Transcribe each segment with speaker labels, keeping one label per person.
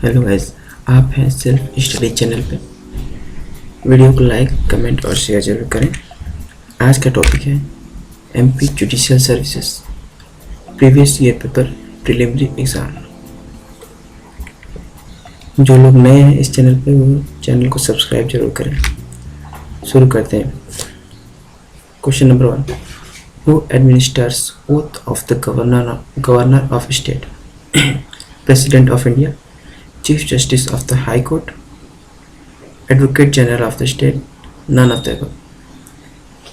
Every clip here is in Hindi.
Speaker 1: हेलो गाइस, आप हैं सेल्फ स्टडी चैनल पे। वीडियो को लाइक, कमेंट और शेयर जरूर करें। आज का टॉपिक है MP judicial services previous year paper preliminary exam. जो लोग नए हैं इस चैनल पे वो चैनल को सब्सक्राइब जरूर करें। शुरू करते हैं। Question number 1, who administers oath of the governor of state? President of India, Chief Justice of the High Court, Advocate General of the State, none of the above।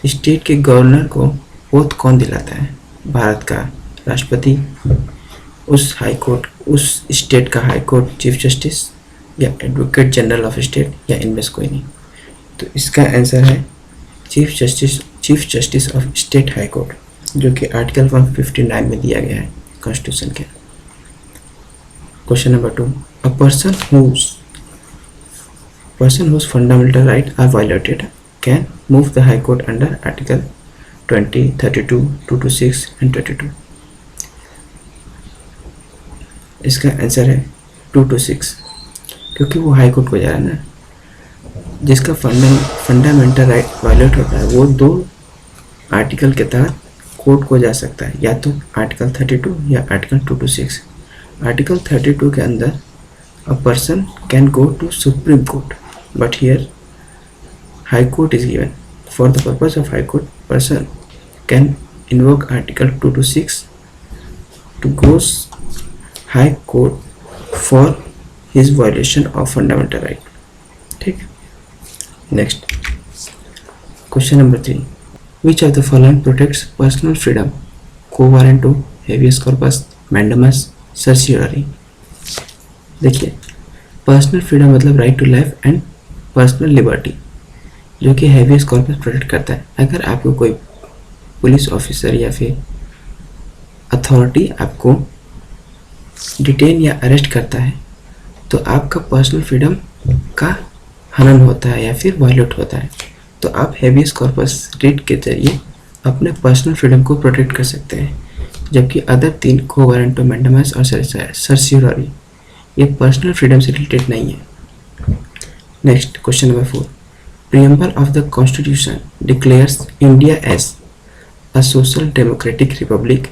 Speaker 1: State के गवर्नर को ओथ कौन दिलाता है? भारत का राष्ट्रपति, उस हाई कोर्ट, उस स्टेट का हाई कोर्ट चीफ जस्टिस, या एडवोकेट जनरल ऑफ स्टेट, या इनमें से कोई नहीं। तो इसका आंसर है chief justice of state high court, जो कि आर्टिकल 159 में दिया गया है कॉन्स्टिट्यूशन के। Question number 2, a person whose fundamental rights are violated can move the High Court under Article 20, 32, 226 and 22। इसका आंसर है 226, क्योंकि वो हाई कोर्ट को जा रहा है ना। जिसका फंडामेंटल राइट वायलेट होता है वो दो आर्टिकल के तहत कोर्ट को जा सकता है, या तो आर्टिकल 32 या आर्टिकल 226। आर्टिकल 32 के अंदर a person can go to Supreme Court, but here High Court is given. For the purpose of High Court, person can invoke Article 226 to go High Court for his violation of fundamental right. ठीक। Next, question number 3, which of the following protects personal freedom? Quo warranto, habeas corpus, mandamus, certiorari. देखिए, पर्सनल फ्रीडम मतलब right to life and personal liberty, जो कि हैबियस कॉर्पस प्रोटेक्ट करता है। अगर आपको कोई पुलिस ऑफिसर या फिर अथॉरिटी आपको डिटेन या अरेस्ट करता है तो आपका पर्सनल फ्रीडम का हनन होता है या फिर वायलेट होता है, तो आप हैबियस कॉर्पस रिट के जरिए अपने पर्सनल फ्रीडम को प्रोटेक्ट कर सकते हैं। जबकि अदर 3 को वारंटो, मैंडामस और सर्सियरी ये पर्सनल फ्रीडम से रिलेटेड नहीं है। Next, question number 4, preamble of the constitution declares India as a social democratic republic,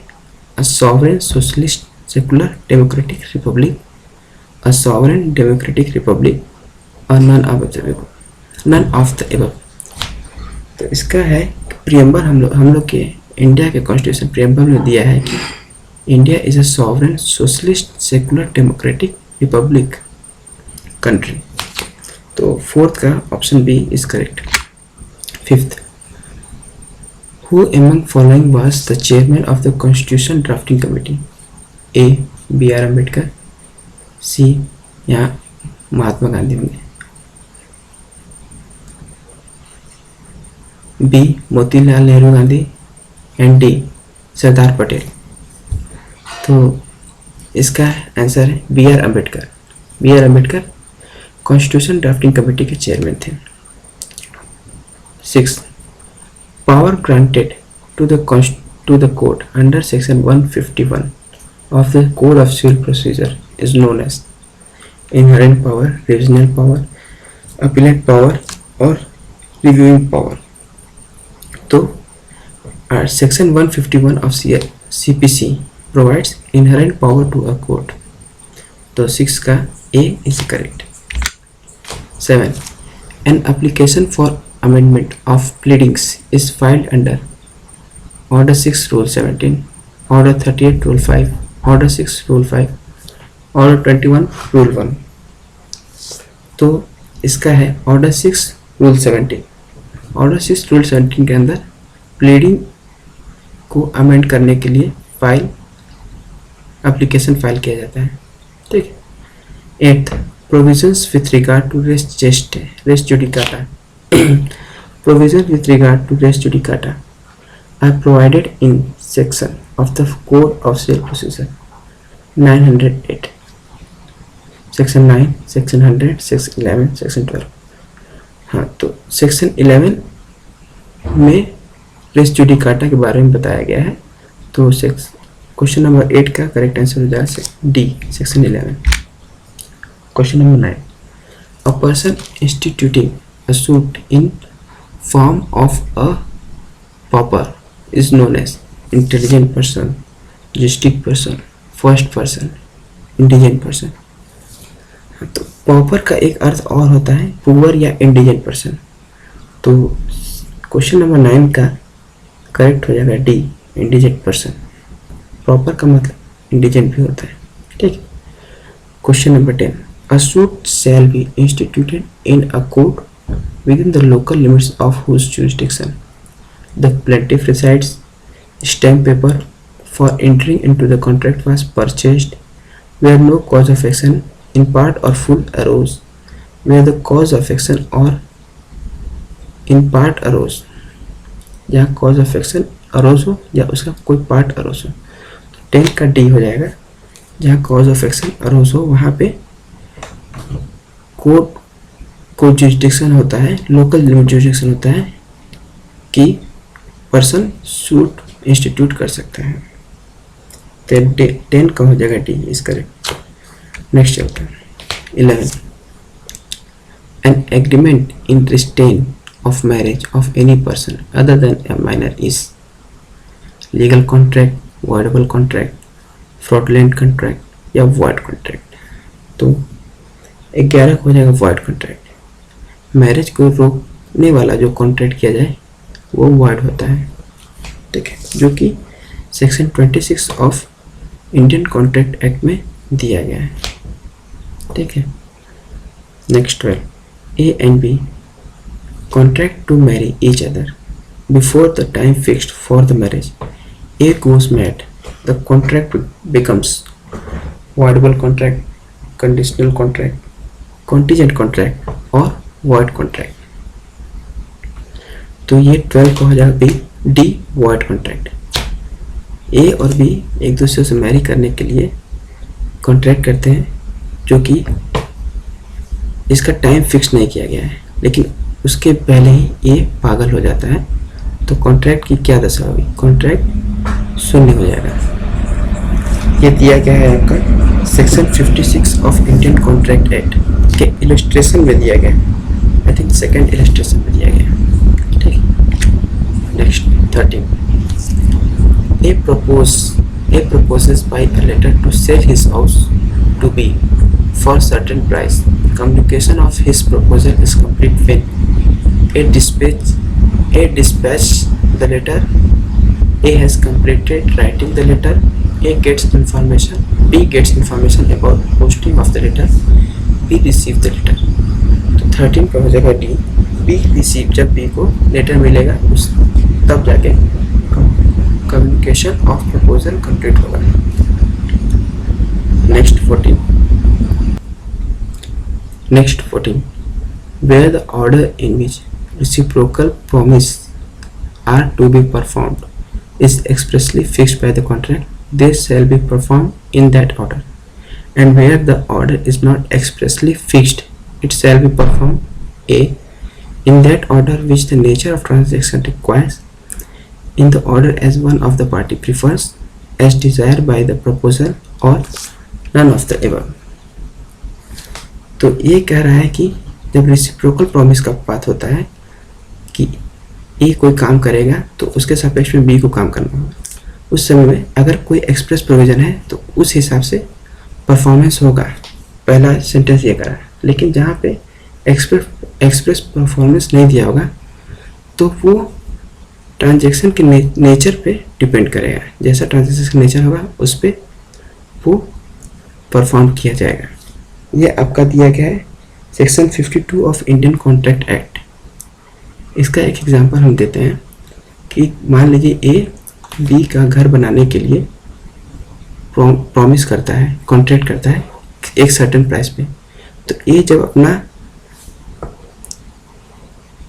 Speaker 1: a sovereign socialist secular democratic republic, a sovereign democratic republic, और नन ऑफ द एबव। तो इसका है प्रीएम्बल हम लोग के इंडिया के कॉन्स्टिट्यूशन प्रीएम्बल में दिया है कि India is a sovereign socialist secular democratic republic country. तो फोर्थ का option B is correct. Fifth, who among following was the chairman of the constitution drafting committee? A B R Ambedkar, C यहाँ महात्मा गांधी होंगे, B Motilal Nehru Gandhi, and D Sardar Patel. तो इसका आंसर है B R Ambedkar. B R Ambedkar constitution drafting committee के चेयरमैन थे। 6, power granted to the court under section 151 of the code of civil procedure is known as inherent power, revisional power, appellate power और रिव्यूइंग पावर। तो Section 151 of CPC provides inherent power to a court। तो 6 का A is correct। 7, an application for amendment of pleadings is filed under Order 6 Rule 17, Order 38 Rule 5, Order 6 Rule 5, Order 21 Rule 1। तो इसका है Order 6 Rule 17। Order 6 Rule 17 के अंदर प्लीडिंग को अमेंड करने के लिए एप्लीकेशन फाइल किया जाता है। ठीक है। 8, provisions with regard to res judicata provisions with regard to res judicata are provided in section of the code of civil procedure 908, section 9, section 100, section 11, section 12। हाँ, तो सेक्शन 11 में रेस जुडिकाटा के बारे में बताया गया है। तो क्वेश्चन नंबर 8 का करेक्ट आंसर हो जाएगा D, section 11। Question number 9, a person instituting a suit in form of a pauper is known as intelligent person, juristic person, first person, indigent person. तो pauper का एक अर्थ और होता है पुअर या इंडिजेंट पर्सन। तो क्वेश्चन नंबर 9 का करेक्ट हो जाएगा डी, इंडिजेंट पर्सन। प्रॉपर का मतलब इंडिजेंट भी होता है, ठीक। Question number 10, a suit shall be instituted in a court within the local limits of whose jurisdiction the plaintiff resides. Stamp paper for entering into the contract was purchased where no cause of action in part or full arose, where the cause of action or in part arose, जहाँ cause of action arose हो या उसका कोई part arose हो। 10 का डी हो जाएगा, जहाँ cause of action arose हो वहाँ पे कोर्ट को जुरिस्डिक्शन होता है, लोकल लिमिट जुरिस्डिक्शन होता है कि पर्सन सूट इंस्टीट्यूट कर सकता है। तो 10 का हो जाएगा डी इज करेक्ट। नेक्स्ट चलते हैं 11, an agreement in restraint of marriage of any person other than a minor is legal contract, voidable contract, fraudulent contract या void contract। तो 11 हो जाएगा void contract। मैरिज को रोकने वाला जो कॉन्ट्रैक्ट किया जाए वो void होता है, ठीक है, जो कि section 26 of Indian contract act में दिया गया है, ठीक है। Next 12, A and B contract to marry each other before the time fixed for the marriage. A goes mad, the contract becomes voidable contract, conditional contract, contingent contract और void contract। तो ये 12 का हो जाएगा बी, डी void contract। ए और बी एक दूसरे से मैरी करने के लिए कॉन्ट्रैक्ट करते हैं जो कि इसका टाइम फिक्स नहीं किया गया है, लेकिन उसके पहले ही ये पागल हो जाता है, तो कॉन्ट्रैक्ट की क्या दशा होगी, कॉन्ट्रैक्ट शून्य हो जाएगा। ये दिया गया है आपका section 56 of Indian contract act के इलस्ट्रेशन में दिया गया, आई थिंक सेकंड इलस्ट्रेशन में दिया गया, ठीक। Next 13, A proposes by a letter to sell his house to B for certain price. Communication of his proposal is complete when A dispatch the letter, A has completed writing the letter, B gets information about posting of the letter, B receive the letter। तो 13 का हो जाएगा डी, B receive, जब B को लेटर मिलेगा उस तब जाके कम्युनिकेशन ऑफ प्रपोजल कंप्लीट होगा। Next 14, where the order in which reciprocal promise are to be performed is expressly fixed by the contract, they shall be performed in that order, and where the order is not expressly fixed, it shall be performed A in that order which the nature of transaction requires, in the order as one of the party prefers, as desired by the proposal, or none of the above। तो ये कह रहा है कि जब रेसिप्रोकल प्रॉमिस का बात होता है कि ए कोई काम करेगा तो उसके सापेक्ष में बी को काम करना होगा, उस समय में अगर कोई एक्सप्रेस प्रोविजन है तो उस हिसाब से परफॉर्मेंस होगा। पहला सेंटेंस ये करा, लेकिन जहाँ पे एक्सप्रेस परफॉर्मेंस नहीं दिया होगा तो वो ट्रांजेक्शन के नेचर पे डिपेंड करेगा, जैसा ट्रांजेक्शन का नेचर होगा उस पर वो परफॉर्म किया जाएगा। ये आपका दिया गया है section 52 of Indian contract act. इसका एक एग्जांपल हम देते हैं कि मान लीजिए ए बी का घर बनाने के लिए प्रॉमिस करता है, कॉन्ट्रैक्ट करता है एक सर्टेन प्राइस पे, तो ए जब अपना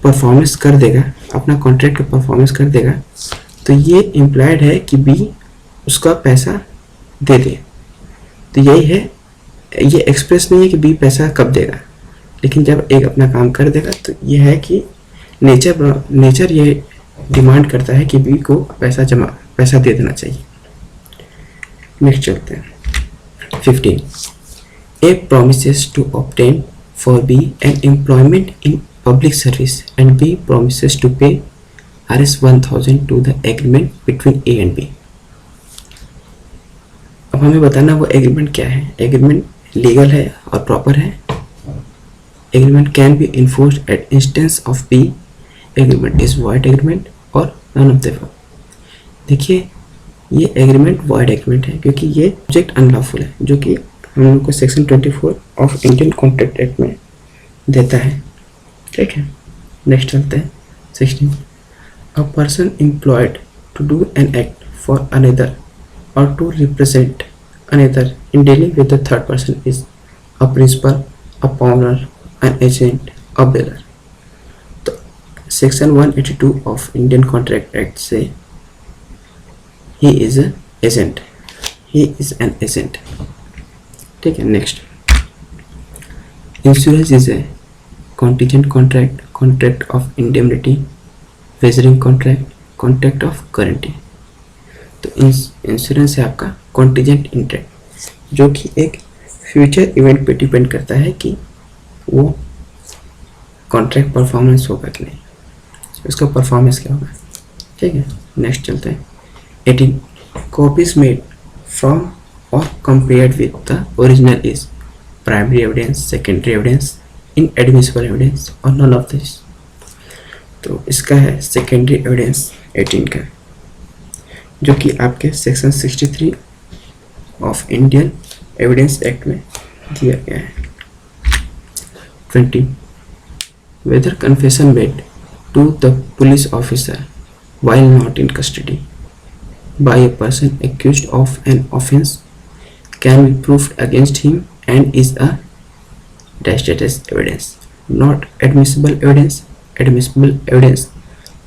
Speaker 1: परफॉर्मेंस कर देगा, अपना कॉन्ट्रैक्ट का परफॉर्मेंस कर देगा, तो ये इम्प्लाइड है कि बी उसका पैसा दे दे। तो यही है, ये एक्सप्रेस नहीं है कि बी पैसा कब देगा, लेकिन जब एक अपना काम कर देगा तो ये है कि नेचर ये डिमांड करता है कि बी को पैसा दे देना चाहिए। नेक्स्ट चलते हैं 15, A promises to obtain for B an employment in public service and B promises to pay Rs 1000 to the agreement between A and B. अब हमें बताना वो एग्रीमेंट क्या है. एग्रीमेंट लीगल है और प्रॉपर है. Agreement can be enforced at instance of B. Agreement is void agreement और नन ऑफ द अबव. देखिए ये एग्रीमेंट वॉइड एग्रीमेंट है क्योंकि ये ऑब्जेक्ट अनलॉफुल है, जो कि हम लोग को section 24 of Indian contract act में देता है. ठीक है, नेक्स्ट चलते हैं 16. A person employed to do an act for another or to represent another in dealing with the third person is a principal, a pawnor, an agent, a bailor. तो section 182 of Indian contract act से he is a agent, he is an agent. ठीक है, next. Insurance is a contingent contract, contract of indemnity, wagering contract, contract of guarantee. तो इंश्योरेंस है आपका कॉन्टिजेंट इंटरेक्ट, जो कि एक फ्यूचर इवेंट पे डिपेंड करता है कि वो कॉन्ट्रैक्ट परफॉर्मेंस होगा कि नहीं, उसका परफॉर्मेंस क्या होगा. ठीक है, नेक्स्ट चलते हैं 18. Copies made from or compared with the original is primary evidence, secondary evidence, inadmissible evidence or none of this. तो इसका है secondary evidence 18 का, जो कि आपके section 63 of Indian evidence act में दिया गया है. 20. whether confession made to the police officer while not in custody by a person accused of an offense can be proved against him and is a dash as evidence. Not admissible evidence, admissible evidence,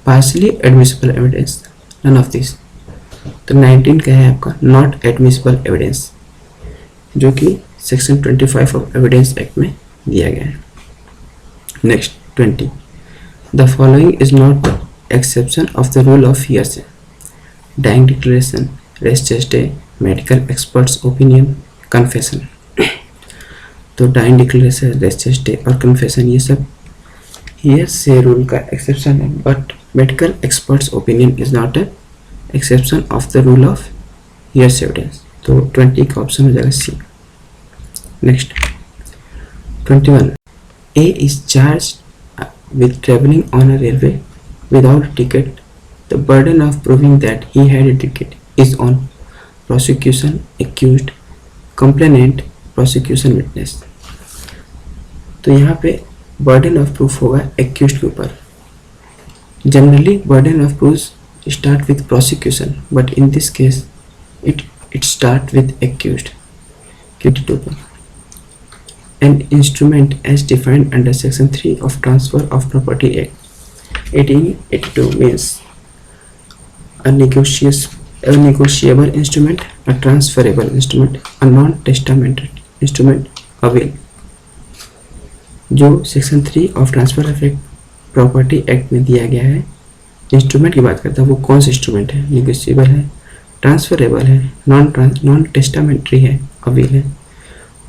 Speaker 1: partially admissible evidence, none of this. तो 19 का है आपका not admissible evidence, जो कि सेक्शन 25 ऑफ एविडेंस एक्ट में दिया गया है. Next 20. The following is not the exception of the rule of hearsay: dying declaration, res gestae, medical experts opinion, confession. तो डाइंग डिक्लेरेशन, रेस जेस्टे और कन्फेशन ये सब हियरसे रूल का एक्सेप्शन है, but medical experts opinion is not a exception of the rule of hearsay evidence. तो 20 का ऑप्शन हो जाएगा C. Next 21. A is charged with travelling on a railway without ticket. The burden of proving that he had a ticket is on prosecution, accused, complainant, prosecution witness. तो यहाँ पे burden of proof होगा accused के ऊपर. Generally burden of proof start with prosecution, but in this case it start with accused. An instrument as defined under section 3 of Transfer of Property Act 1882 means a negotiable instrument, a transferable instrument, a non-testamentary instrument, a will. जो section 3 of transfer of property act में दिया गया है, इंस्ट्रूमेंट की बात करता है. वो कौन सा इंस्ट्रूमेंट है? निगोशिएबल है, ट्रांसफरेबल है, नॉन टेस्टामेंट्री है, अ विल है.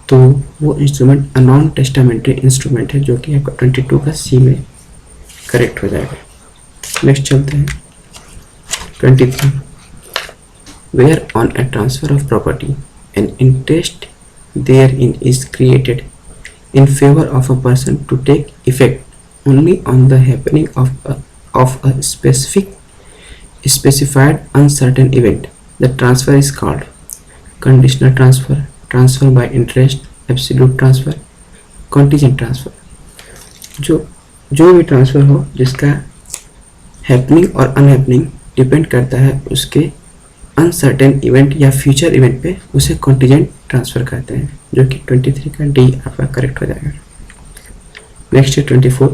Speaker 1: तो वो इंस्ट्रूमेंट नॉन टेस्टामेंट्री इंस्ट्रूमेंट है, जो कि आपका 22 का सी में करेक्ट हो जाएगा. नेक्स्ट चलते हैं 23. Where on a transfer of property an interest therein is created in favor of a person to take effect only on the happening of a specified uncertain event. The transfer is called conditional transfer, transfer by interest, absolute transfer, contingent transfer. जो भी ट्रांसफ़र हो जिसका हैपनिंग और अनहैपनिंग डिपेंड करता है उसके अनसर्टेन इवेंट या फ्यूचर इवेंट पे, उसे कॉन्टिजेंट ट्रांसफ़र कहते हैं, जो कि 23 का डी आपका करेक्ट हो जाएगा. नेक्स्ट है 24.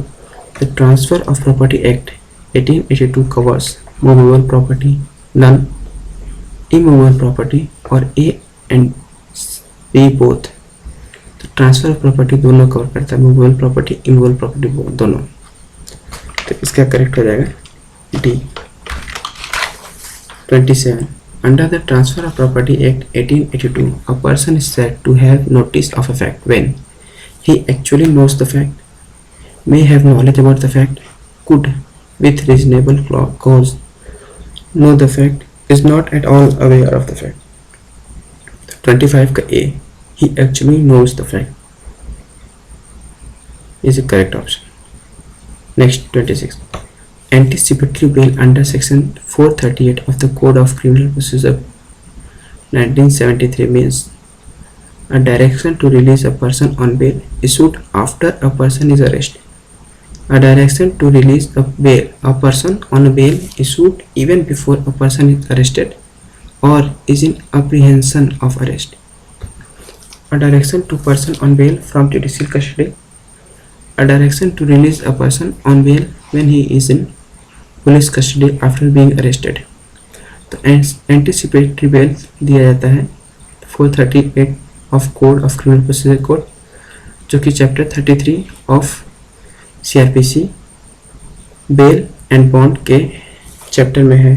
Speaker 1: The transfer of property act 1882 covers movable property, non immovable property और ए एंड बी बोथ. तो ट्रांसफ़र ऑफ प्रॉपर्टी दोनों कवर करता है, मूवेबल प्रॉपर्टी, इमूवेबल प्रॉपर्टी दोनों. तो इसका करेक्ट हो जाएगा D. 27. Under the Transfer of Property Act 1882, a person is said to have notice of a fact when he actually knows the fact, may have knowledge about the fact, could with reasonable cause know the fact, is not at all aware of the fact. 25 का A, he actually knows the fact is a correct option. Next 26. Anticipatory bail under section 438 of the Code of Criminal Procedure 1973 means a direction to release a person on bail issued after a person is arrested. A direction to release a person on bail issued even before a person is arrested or is in apprehension of arrest. A direction to person on bail from judicial custody. A direction to release a person on bail when he is in police custody after being arrested. तो एंटिसिपेटरी बेल दिया जाता है 438 of code of criminal procedure code, जो कि chapter 33 of CRPC bail and bond के चैप्टर में है.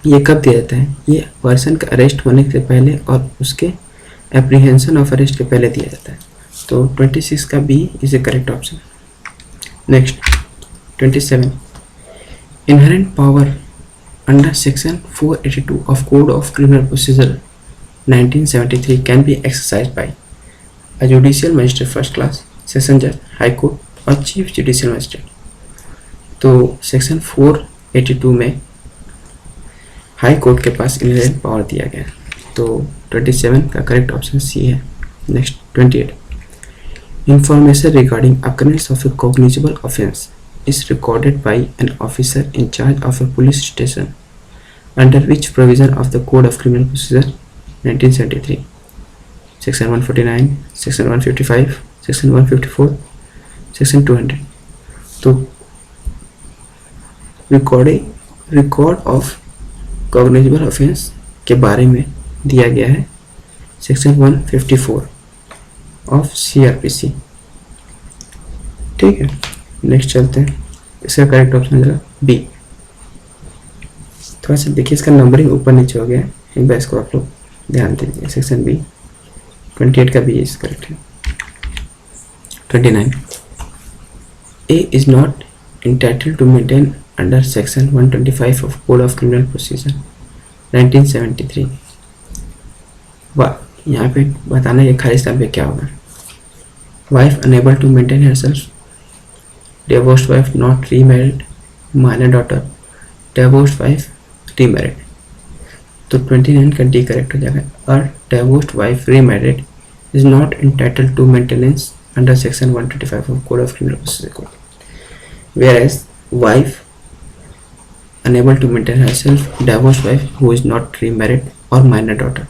Speaker 1: ये कब दिया जाता है? ये पर्सन का अरेस्ट होने से पहले और उसके एप्रीहेंशन ऑफ अरेस्ट के पहले दिया जाता है. तो 26 का B is A correct option. Next 27. Inherent power under section 482 of Code of Criminal Procedure 1973 can be exercised by a judicial magistrate first class, session judge, high court और chief judicial magistrate. तो सेक्शन 482 में हाई कोर्ट के पास इनहेरेंट पावर दिया गया है. तो 27 का करेक्ट ऑप्शन C है. Next 28. Information regarding occurrence of a cognizable offence is recorded by an officer in charge of a police station under which provision of the Code of Criminal Procedure 1973? Section 149, Section 155, Section 154, Section 200. तो रिकॉर्ड ऑफ कॉग्निजेबल ऑफेंस के बारे में दिया गया है सेक्शन 154 ऑफ CRPC. ठीक है, नेक्स्ट चलते हैं. इसका करेक्ट ऑप्शन है B. थोड़ा सा देखिए, इसका नंबरिंग ऊपर नीचे हो गया है, एक बार इसको आप लोग ध्यान दीजिए. सेक्शन B 28 का B इज करेक्ट है. 29. A is not entitled to maintain under section 125 of Code of Criminal Procedure 1973. यहाँ पे बताना ये खाली स्थान पे क्या होगा. Wife unable to maintain herself, divorced wife not remarried, minor daughter, divorced wife remarried. तो 29 का D करेक्ट हो जाएगा. और divorced wife remarried is not entitled to maintenance under section 125 of Code of Criminal Procedure Code, whereas wife unable to maintain herself, divorced wife who is not remarried और minor daughter,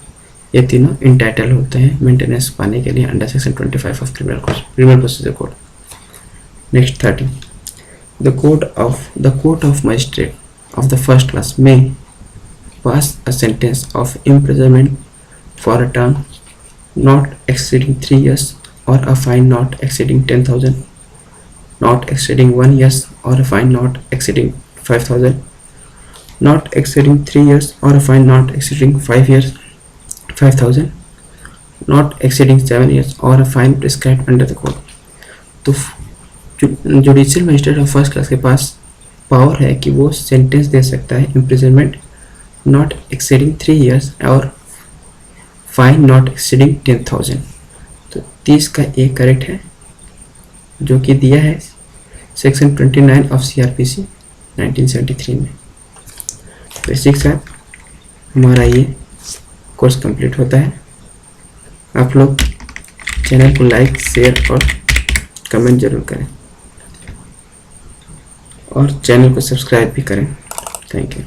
Speaker 1: ये तीनों entitled होते हैं मेंटेनेंस पाने के लिए under section 25 of criminal procedure code. Next 30. The court of magistrate of the first class may pass a sentence of imprisonment for a term not exceeding 3 years or a fine not exceeding 10,000, not exceeding 1 year or a fine not exceeding 5,000, not exceeding 3 years or a fine not exceeding 5 years 5,000, not exceeding 7 years or a fine prescribed under the code. तो judicial magistrate of first class के पास पावर है कि वो सेंटेंस दे सकता है इम्प्रिजनमेंट नॉट एक्सीडिंग 3 years और फाइन नॉट एक्सीडिंग 10,000. तो 30 का A करेक्ट है, जो कि दिया है सेक्शन 29 ऑफ CRPC 1973 में. तो इसी के साथ हमारा ये कोर्स कंप्लीट होता है. आप लोग चैनल को लाइक, शेयर और कमेंट जरूर करें और चैनल को सब्सक्राइब भी करें. Thank you.